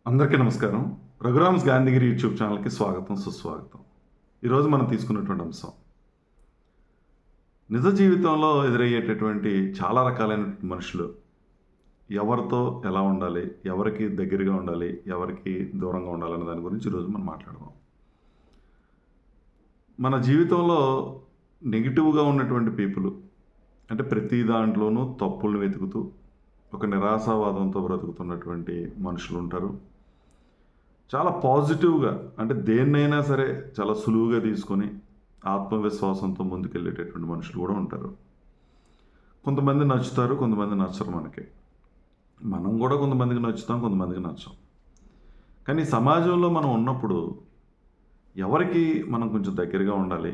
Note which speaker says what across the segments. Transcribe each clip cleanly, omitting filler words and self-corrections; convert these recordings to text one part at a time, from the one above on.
Speaker 1: అందరికీ నమస్కారం. రఘురామ్స్ గాంధీగిరి యూట్యూబ్ ఛానల్‌కి స్వాగతం, సుస్వాగతం. ఈరోజు మనం తీసుకున్నటువంటి అంశం, నిజ జీవితంలో ఎదురయ్యేటటువంటి చాలా రకాలైనటువంటి మనుషులు. ఎవరితో ఎలా ఉండాలి? ఎవరికి దగ్గరగా ఉండాలి? ఎవరికి దూరంగా ఉండాలనే దాని గురించి ఈరోజు మనం మాట్లాడదాం. మన జీవితంలో నెగెటివ్‌గా ఉన్నటువంటి పీపుల్, అంటే ప్రతి దాంట్లోనూ తప్పుల్ని వెతుకుతూ, ఒక నిరాశావాదంతో బ్రతుకుతున్నటువంటి మనుషులుంటారు. చాలా పాజిటివ్‌గా, అంటే దేన్నైనా సరే చాలా సులువుగా తీసుకొని ఆత్మవిశ్వాసంతో ముందుకెళ్ళేటటువంటి మనుషులు కూడా ఉంటారు. కొంతమంది నచ్చుతారు, కొంతమంది నచ్చరు మనకి. మనం కూడా కొంతమందికి నచ్చుతాం, కొంతమందికి నచ్చం. కానీ సమాజంలో మనం ఉన్నప్పుడు ఎవరికి మనం కొంచెం దగ్గరగా ఉండాలి,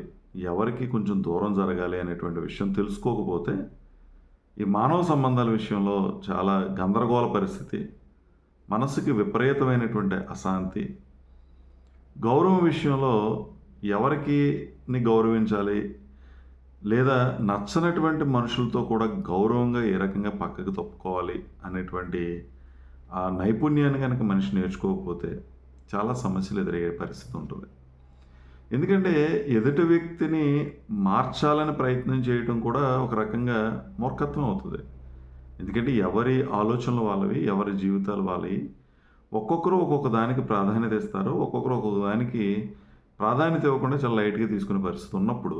Speaker 1: ఎవరికి కొంచెం దూరం జరగాలి అనేటువంటి విషయం తెలుసుకోకపోతే ఈ మానవ సంబంధాల విషయంలో చాలా గందరగోళ పరిస్థితి, మనసుకి విపరీతమైనటువంటి అశాంతి, గౌరవం విషయంలో ఎవరికిని గౌరవించాలి, లేదా నచ్చనటువంటి మనుషులతో కూడా గౌరవంగా ఏ రకంగా పక్కకు తప్పుకోవాలి అనేటువంటి ఆ నైపుణ్యాన్ని కనుక మనిషి నేర్చుకోకపోతే చాలా సమస్యలు ఎదురయ్యే పరిస్థితి ఉంటుంది. ఎందుకంటే ఎదుటి వ్యక్తిని మార్చాలని ప్రయత్నం చేయడం కూడా ఒక రకంగా మూర్ఖత్వం అవుతుంది. ఎందుకంటే ఎవరి ఆలోచనలు వాళ్ళవి, ఎవరి జీవితాలు వాళ్ళవి. ఒక్కొక్కరు ఒక్కొక్క దానికి ప్రాధాన్యత ఇస్తారు. ఒక్కొక్కరు ఒక్కొక్క దానికి ప్రాధాన్యత ఇవ్వకుండా చాలా లైట్‌గా తీసుకునే పరిస్థితి ఉన్నప్పుడు,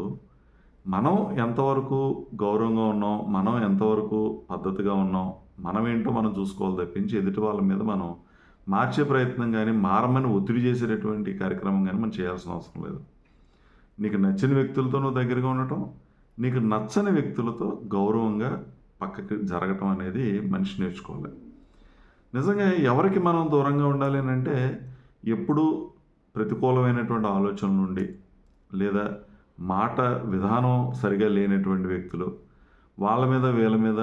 Speaker 1: మనం ఎంతవరకు గౌరవంగా ఉన్నాం, మనం ఎంతవరకు పద్ధతిగా ఉన్నాం, మనమేంటో మనం చూసుకోవాలి తప్పించి ఎదుటి వాళ్ళ మీద మనం మార్చే ప్రయత్నం గానీ, మారమని ఒత్తిడి చేసేటటువంటి కార్యక్రమం గానీ మనం చేయాల్సిన అవసరం లేదు. నీకు నచ్చిన వ్యక్తులతో నువ్వు దగ్గరగా ఉండటం, నీకు నచ్చని వ్యక్తులతో గౌరవంగా పక్కకి జరగటం అనేది మనిషి నేర్చుకోవాలి. నిజంగా ఎవరికి మనం దూరంగా ఉండాలి అనంటే, ఎప్పుడూ ప్రతికూలమైనటువంటి ఆలోచనల నుండి, లేదా మాట విధానం సరిగా లేనటువంటి వ్యక్తులు, వాళ్ళ మీద వీళ్ళ మీద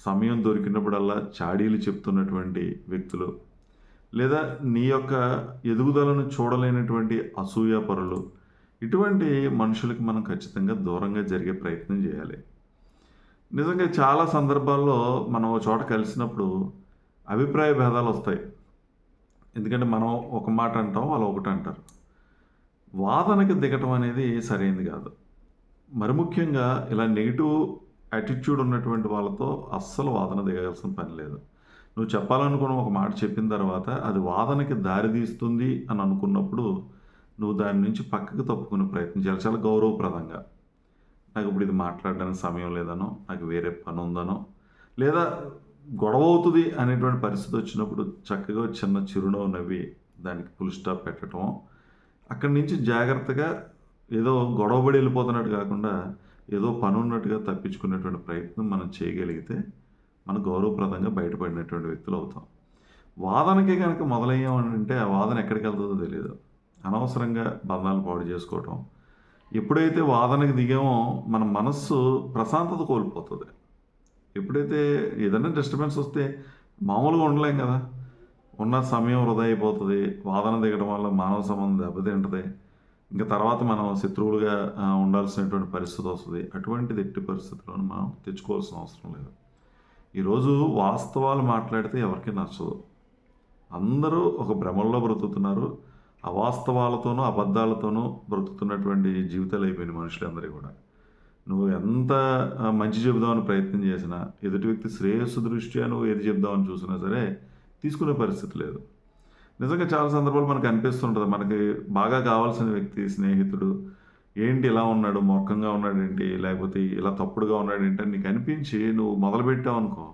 Speaker 1: సమయం దొరికినప్పుడల్లా చాడీలు చెప్తున్నటువంటి వ్యక్తులు, లేదా నీ యొక్క ఎదుగుదలను చూడలేనటువంటి అసూయాపరులు, ఇటువంటి మనుషులకి మనం ఖచ్చితంగా దూరంగా జరిగే ప్రయత్నం చేయాలి. నిజంగా చాలా సందర్భాల్లో మనం ఒక చోట కలిసినప్పుడు అభిప్రాయ భేదాలొస్తాయి. ఎందుకంటే మనం ఒక మాట అంటాం, వాళ్ళు ఒకటి అంటారు. వాదనకి దిగటం అనేది సరైంది కాదు. మరి ముఖ్యంగా ఇలా నెగెటివ్ యాటిట్యూడ్ ఉన్నటువంటి వాళ్ళతో అస్సలు వాదన దిగాల్సిన పని లేదు. నువ్వు చెప్పాలనుకున్న ఒక మాట చెప్పిన తర్వాత అది వాదనకి దారి తీస్తుంది అని అనుకున్నప్పుడు, నువ్వు దాని నుంచి పక్కకు తప్పుకునే ప్రయత్నం చేయాలి చాలా గౌరవప్రదంగా. నాకు ఇప్పుడు ఇది మాట్లాడడానికి సమయం లేదనో, నాకు వేరే పని ఉందనో, లేదా గొడవ అవుతుంది అనేటువంటి పరిస్థితి వచ్చినప్పుడు చక్కగా చిన్న చిరునవ్వు నవ్వి దానికి ఫుల్ స్టాప్ పెట్టటమో, అక్కడి నుంచి జాగ్రత్తగా ఏదో గొడవ పడి వెళ్ళిపోతున్నట్టు కాకుండా ఏదో పని ఉన్నట్టుగా తప్పించుకునేటువంటి ప్రయత్నం మనం చేయగలిగితే మనం గౌరవప్రదంగా బయటపడినటువంటి వ్యక్తులు అవుతాం. వాదనకే కనుక మొదలయ్యామనంటే ఆ వాదన ఎక్కడికి వెళ్తుందో తెలీదు. అనవసరంగా బంధాలు పాడు చేసుకోవటం. ఎప్పుడైతే వాదనకి దిగామో మన మనస్సు ప్రశాంతత కోల్పోతుంది. ఎప్పుడైతే ఏదైనా డిస్టర్బెన్స్ వస్తే మామూలుగా ఉండలేం కదా! ఉన్న సమయం వృధా అయిపోతది. వాదన దిగడం వల్ల మానవ సంబంధం దెబ్బతింటది. ఇంక తర్వాత మనం శత్రువులుగా ఉండాల్సినటువంటి పరిస్థితి వస్తది. అటువంటిది ఎట్టి పరిస్థితుల్లోనూ మనం తెచ్చుకోవాల్సిన అవసరం లేదు. ఈరోజు వాస్తవాలు మాట్లాడితే ఎవరికీ నచ్చదు. అందరూ ఒక భ్రమల్లో బ్రతుకుతున్నారు. అవాస్తవాలతోనూ, అబద్ధాలతోనూ బ్రతుకుతున్నటువంటి జీవితాలు అయిపోయినాయి మనుషులందరివి కూడా. నువ్వు ఎంత మంచి చెబుదామని ప్రయత్నం చేసినా, ఎదుటి వ్యక్తి శ్రేయస్సు దృష్ట్యా నువ్వు ఏది చెప్దామని చూసినా సరే, తీసుకునే పరిస్థితి లేదు. నిజంగా చాలా సందర్భాలు మనకు అనిపిస్తుంటది. మనకి బాగా కావాల్సిన వ్యక్తి, స్నేహితుడు, ఏంటి ఇలా ఉన్నాడు, మూర్ఖంగా ఉన్నాడేంటి, లేకపోతే ఇలా తప్పుడుగా ఉన్నాడేంటి అని నీకు అనిపించి నువ్వు మొదలుపెట్టావనుకో,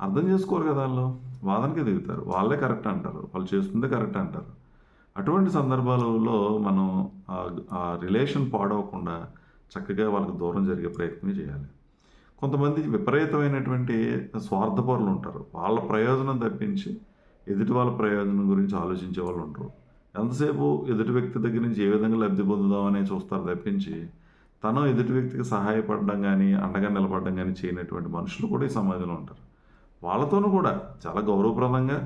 Speaker 1: అర్థం చేసుకోరు కదా ఆళ్ళు. వాదనకే దిగుతారు. వాళ్ళే కరెక్ట్ అంటారు. వాళ్ళు చేస్తుందే కరెక్ట్ అంటారు. అటువంటి సందర్భాలలో మనం ఆ రిలేషన్ పాడవకుండా చక్కగా వాళ్ళకి దూరం జరిగే ప్రయత్నమే చేయాలి. కొంతమంది విపరీతమైనటువంటి స్వార్థపరులుంటారు. వాళ్ళ ప్రయోజనం తప్పించి ఎదుటి వాళ్ళ ప్రయోజనం గురించి ఆలోచించే వాళ్ళు ఉండరు. ఎంతసేపు ఎదుటి వ్యక్తి దగ్గర నుంచి ఏ విధంగా లబ్ధి పొందుదామనే చూస్తారు తప్పించి, తను ఎదుటి వ్యక్తికి సహాయపడడం గానీ, అండగా నిలబడడం గానీ చేయనటువంటి మనుషులు కూడా ఈ సమాజంలో ఉంటారు. వాళ్ళతోనూ కూడా చాలా గౌరవప్రదంగా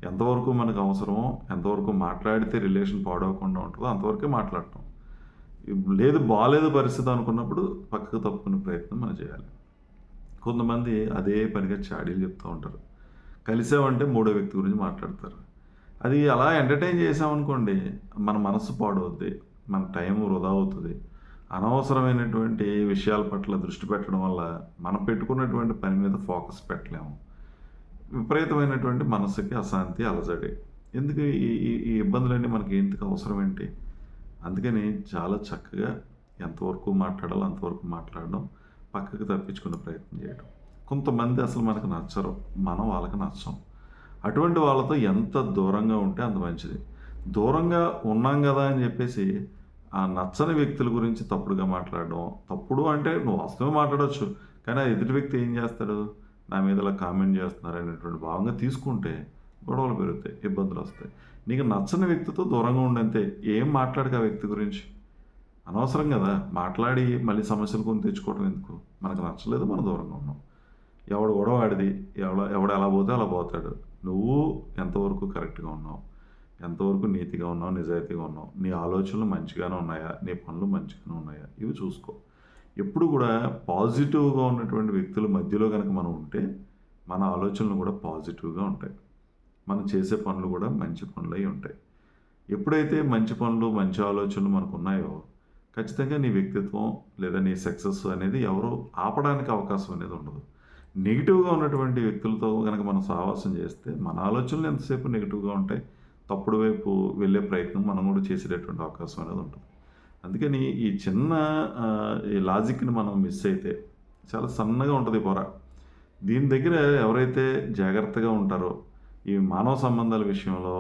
Speaker 1: ఎంతవరకు మనకు అవసరమో, ఎంతవరకు మాట్లాడితే రిలేషన్ పాడవకుండా ఉంటుందో అంతవరకే మాట్లాడటం. లేదు బాలేదు పరిస్థితి అనుకున్నప్పుడు పక్కకు తప్పుకునే ప్రయత్నం మనం చేయాలి. కొంతమంది అదే పనిగా చాడీలు చెప్తూ ఉంటారు. కలిసామంటే మూడో వ్యక్తి గురించి మాట్లాడతారు. అది అలా ఎంటర్టైన్ చేసామనుకోండి, మన మనస్సు పాడవుద్ది, మన టైం వృధా అవుతుంది. అనవసరమైనటువంటి విషయాల పట్ల దృష్టి పెట్టడం వల్ల మనం పెట్టుకున్నటువంటి పని మీద ఫోకస్ పెట్టలేము. విపరీతమైనటువంటి మనసుకి అశాంతి, అలజడి. ఎందుకు ఈ ఈ ఈ ఇబ్బందులన్నీ మనకి ఎందుకు అవసరం ఏంటి? అందుకని చాలా చక్కగా ఎంతవరకు మాట్లాడాలో అంతవరకు మాట్లాడడం, పక్కకు తప్పించుకునే ప్రయత్నం చేయడం. కొంతమంది అసలు మనకు నచ్చరు, మనం వాళ్ళకి నచ్చం. అటువంటి వాళ్ళతో ఎంత దూరంగా ఉంటే అంత మంచిది. దూరంగా ఉన్నాం కదా అని చెప్పేసి ఆ నచ్చని వ్యక్తుల గురించి తప్పుడుగా మాట్లాడడం, తప్పుడు అంటే నువ్వు వాస్తవం మాట్లాడవచ్చు, కానీ ఆ ఎదుటి వ్యక్తి ఏం చేస్తాడు, నా మీద ఇలా కామెంట్ చేస్తున్నారు అనేటువంటి భావంగా తీసుకుంటే గొడవలు పెరుగుతాయి, ఇబ్బందులు వస్తాయి. నీకు నచ్చని వ్యక్తితో దూరంగా ఉండంతే. ఏం మాట్లాడక ఆ వ్యక్తి గురించి అనవసరం కదా, మాట్లాడి మళ్ళీ సమస్యలు కొని తెచ్చుకోవడం ఎందుకు? మనకు నచ్చలేదు, మనం దూరంగా ఉన్నాం. ఎవడు గొడవ ఆడిది, ఎవడు ఎలా పోతే అలా పోతాడు. నువ్వు ఎంతవరకు కరెక్ట్గా ఉన్నావు, ఎంతవరకు నీతిగా ఉన్నావు, నిజాయితీగా ఉన్నావు, నీ ఆలోచనలు మంచిగానే ఉన్నాయా, నీ పనులు మంచిగానే ఉన్నాయా, ఇవి చూసుకో. ఎప్పుడు కూడా పాజిటివ్గా ఉన్నటువంటి వ్యక్తుల మధ్యలో కనుక మనం ఉంటే మన ఆలోచనలు కూడా పాజిటివ్గా ఉంటాయి, మనం చేసే పనులు కూడా మంచి పనులు అయి ఉంటాయి. ఎప్పుడైతే మంచి పనులు, మంచి ఆలోచనలు మనకు ఉన్నాయో ఖచ్చితంగా నీ వ్యక్తిత్వం లేదా నీ సక్సెస్ అనేది ఎవరు ఆపడానికి అవకాశం అనేది ఉండదు. నెగిటివ్గా ఉన్నటువంటి వ్యక్తులతో కనుక మనం సహవాసం చేస్తే మన ఆలోచనలు ఎంతసేపు నెగిటివ్గా ఉంటాయి, తప్పుడు వైపు వెళ్ళే ప్రయత్నం మనం కూడా చేసేటటువంటి అవకాశం అనేది ఉంటుంది. అందుకని ఈ చిన్న ఈ లాజిక్ని మనం మిస్ అయితే చాలా సన్నగా ఉంటుంది పొర. దీని దగ్గర ఎవరైతే జాగ్రత్తగా ఉంటారో ఈ మానవ సంబంధాల విషయంలో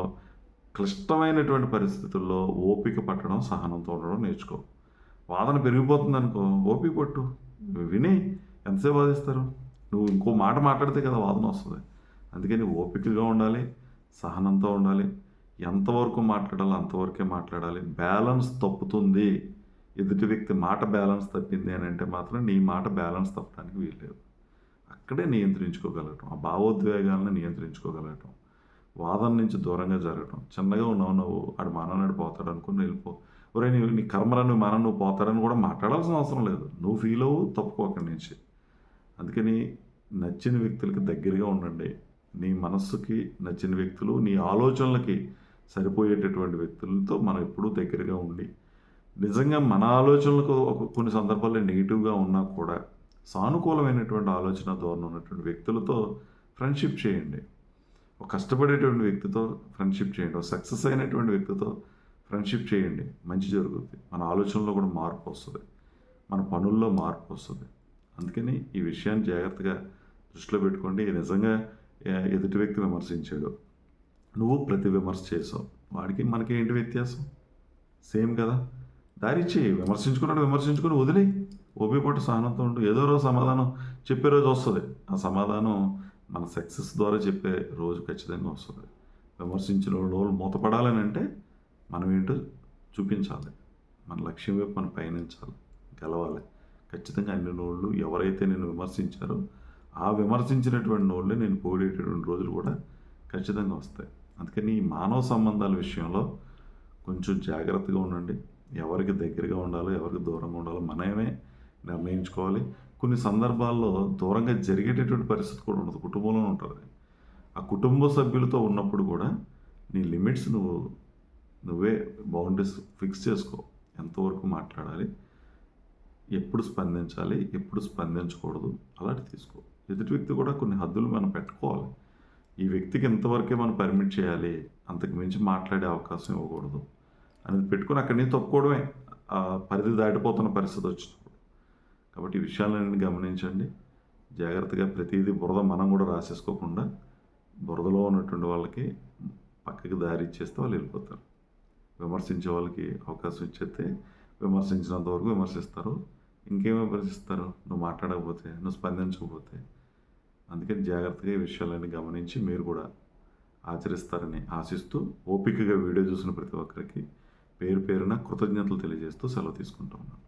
Speaker 1: క్లిష్టమైనటువంటి పరిస్థితుల్లో ఓపిక పట్టడం, సహనంతో ఉండడం నేర్చుకో. వాదన పెరిగిపోతుంది అనుకో, ఓపిక పట్టు, విని ఎంతసేపు వాదిస్తారు? నువ్వు ఇంకో మాట మాట్లాడితే కదా వాదన వస్తుంది. అందుకని ఓపికగా ఉండాలి, సహనంతో ఉండాలి, ఎంతవరకు మాట్లాడాలో అంతవరకే మాట్లాడాలి. బ్యాలెన్స్ తప్పుతుంది, ఎదుటి వ్యక్తి మాట బ్యాలెన్స్ తప్పింది అని అంటే మాత్రం నీ మాట బ్యాలెన్స్ తప్పడానికి వీల్లేదు. అక్కడే నియంత్రించుకోగలగటం, ఆ భావోద్వేగాలను నియంత్రించుకోగలగటం, వాదన నుంచి దూరంగా జరగటం. చిన్నగా ఉన్నావు నువ్వు, ఆడు మానవుడు పోతాడు అనుకుని వెళ్ళిపో. ఒరే నీ కర్మరా, నువ్వు నువ్వు పోతాడని కూడా మాట్లాడాల్సిన అవసరం లేదు. నువ్వు ఫీల్ అవ్వు, తప్పుకో అక్కడి నుంచి. అందుకని నచ్చిన వ్యక్తులకి దగ్గరగా ఉండండి. నీ మనస్సుకి నచ్చిన వ్యక్తులు, నీ ఆలోచనలకి సరిపోయేటటువంటి వ్యక్తులతో మనం ఎప్పుడూ దగ్గరగా ఉండి, నిజంగా మన ఆలోచనలకు కొన్ని సందర్భాల్లో నెగిటివ్గా ఉన్నా కూడా సానుకూలమైనటువంటి ఆలోచన ధోరణి ఉన్నటువంటి వ్యక్తులతో ఫ్రెండ్షిప్ చేయండి. ఒక కష్టపడేటువంటి వ్యక్తితో ఫ్రెండ్షిప్ చేయండి, ఒక సక్సెస్ అయినటువంటి వ్యక్తితో ఫ్రెండ్షిప్ చేయండి. మంచి జరుగుతుంది, మన ఆలోచనలో కూడా మార్పు వస్తుంది, మన పనుల్లో మార్పు వస్తుంది. అందుకని ఈ విషయాన్ని జాగ్రత్తగా దృష్టిలో పెట్టుకోండి. నిజంగా ఎదుటి వ్యక్తి విమర్శించాడు, నువ్వు ప్రతి విమర్శ చేసావు, వాడికి మనకి ఏంటి వ్యత్యాసం? సేమ్ కదా. దారి చేయి, విమర్శించుకుని వదిలే, ఓపికపట్టు, సహనంతో ఉండు. ఏదో రోజు సమాధానం చెప్పే రోజు వస్తుంది. ఆ సమాధానం మన సక్సెస్ ద్వారా చెప్పే రోజు ఖచ్చితంగా వస్తుంది. విమర్శించిన వాళ్ళు మూతపడాలని అంటే మనం ఏంటో చూపించాలి, మన లక్ష్యం వైపు మనం పయనించాలి, గెలవాలి. ఖచ్చితంగా అన్ని నోళ్ళు ఎవరైతే నేను విమర్శించారో ఆ విమర్శించినటువంటి నోళ్ళే నేను పోగొట్టేటటువంటి రోజులు కూడా ఖచ్చితంగా వస్తాయి. అందుకని ఈ మానవ సంబంధాల విషయంలో కొంచెం జాగ్రత్తగా ఉండండి. ఎవరికి దగ్గరగా ఉండాలో, ఎవరికి దూరంగా ఉండాలో మనమే నిర్ణయించుకోవాలి. కొన్ని సందర్భాల్లో దూరంగా జరిగేటటువంటి పరిస్థితి కూడా ఉండదు, కుటుంబంలో ఉంటుంది. ఆ కుటుంబ సభ్యులతో ఉన్నప్పుడు కూడా నీ లిమిట్స్ నువ్వే బౌండరీస్ ఫిక్స్ చేసుకో. ఎంతవరకు మాట్లాడాలి, ఎప్పుడు స్పందించాలి, ఎప్పుడు స్పందించకూడదు, అలాంటి తీసుకో. ఎదుటి వ్యక్తి కూడా కొన్ని హద్దులు మనం పెట్టుకోవాలి. ఈ వ్యక్తికి ఎంతవరకే మనం పర్మిట్ చేయాలి, అంతకు మించి మాట్లాడే అవకాశం ఇవ్వకూడదు అనేది పెట్టుకుని అక్కడి నుంచి తప్పుకోవడమే, ఆ పరిధి దాటిపోతున్న పరిస్థితి వచ్చినప్పుడు. కాబట్టి ఈ విషయాలన్నీ గమనించండి జాగ్రత్తగా. ప్రతిదీ బురద మనం కూడా రాసేసుకోకుండా బురదలో ఉన్నటువంటి వాళ్ళకి పక్కకి దారి ఇచ్చేస్తే వాళ్ళు వెళ్ళిపోతారు. విమర్శించే వాళ్ళకి అవకాశం ఇచ్చేస్తే విమర్శించినంత వరకు విమర్శిస్తారు. ఇంకేం విమర్శిస్తారు? నువ్వు మాట్లాడకపోతే, నువ్వు స్పందించకపోతే. అందుకని జాగ్రత్తగా ఈ విషయాలన్నీ గమనించి మీరు కూడా ఆచరిస్తారని ఆశిస్తూ, ఓపికగా వీడియో చూసిన ప్రతి ఒక్కరికి పేరు పేరున కృతజ్ఞతలు తెలియజేస్తూ సెలవు తీసుకుంటూ ఉన్నాను.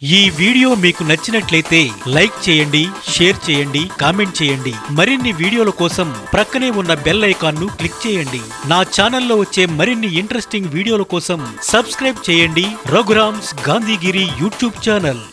Speaker 2: ఈ వీడియో మీకు నచ్చినట్లయితే లైక్ చేయండి, షేర్ చేయండి, కామెంట్ చేయండి. మరిన్ని వీడియోల కోసం ప్రక్కనే ఉన్న బెల్ ఐకాన్ ను క్లిక్ చేయండి. నా ఛానల్లో వచ్చే మరిన్ని ఇంట్రెస్టింగ్ వీడియోల కోసం సబ్స్క్రైబ్ చేయండి రఘురామ్స్ గాంధీగిరి యూట్యూబ్ ఛానల్.